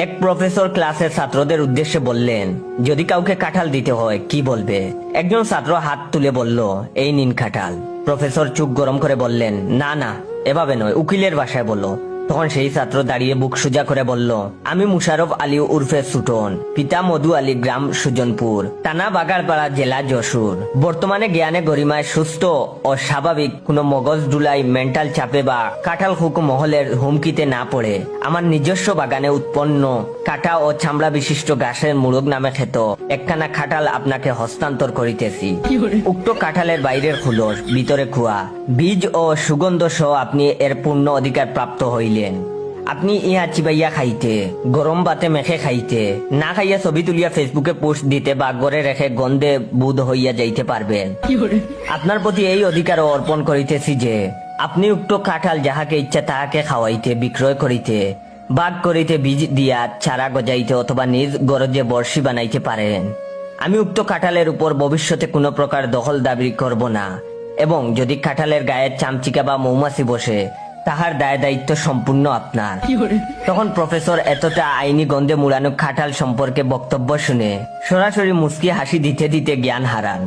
এক প্রফেসর ক্লাসের ছাত্রদের উদ্দেশ্যে বললেন, যদি কাউকে কাঁঠাল দিতে হয় কি বলবে? একজন ছাত্র হাত তুলে বলল, এই নিন কাঁঠাল। প্রফেসর চোখ গরম করে বললেন, না না, এভাবে নয়, উকিলের ভাষায় বলো। তখন সেই ছাত্র দাঁড়িয়ে বুক সোজা করে বলল, আমি মুশারফ আলী উর্ফে সুটন, পিতা মধু আলী, গ্রাম সুজনপুর, থানা বাগারপাড়া, জেলা যশোর। বর্তমানে জ্ঞানে গরিমায় সুস্থ ও স্বাভাবিক, কোনো মগজ ডুলাই, মেন্টাল চাপে বা কাঁঠাল হুক মহলের হুমকিতে না পড়ে আমার নিজস্ব বাগানে উৎপন্ন কাটা ও চামড়া বিশিষ্ট ঘাসের মুরগ নামে খ্যাত একখানা কাঁঠাল আপনাকে হস্তান্তর করিতেছি। উক্ত কাঁঠালের বাইরের খুলস, ভিতরে খোয়া, বীজ ও সুগন্ধ সহ আপনি এর পূর্ণ অধিকার প্রাপ্ত হইলেন। আপনি ইহা চিবাইয়া খাইতে, গরম ভাতে মেখে খাইতে, না খাইয়া ছবি তুলিয়া ফেসবুকে পোস্ট দিতে বা ঘরে রেখে গন্ধে বুধ হইয়া যাইতে পারবেন। আপনার প্রতি এই অধিকার অর্পণ করিতেছি যে আপনি উক্ত কাঁঠাল যাহাকে ইচ্ছা তাহাকে খাওয়াইতে, বিক্রয় করিতে, বাগ করিতে, বীজ দিয়া চারা গজাইতে অথবা নিজ গরজে বর্ষি বানাইতে পারেন। আমি উক্ত কাঁঠালের উপর ভবিষ্যতে কোনো প্রকার দখল দাবি করব না, এবং যদি কাঁঠালের গায়ে চামচিকা বা মৌমাছি বসে তাহার দায় দায়িত্ব সম্পূর্ণ আপনার। তখন প্রফেসর এতটা আইনি গন্ধে মুড়ানো কাঁঠাল সম্পর্কে বক্তব্য শুনে সরাসরি মুচকি হাসি দিতে দিতে জ্ঞান হারান।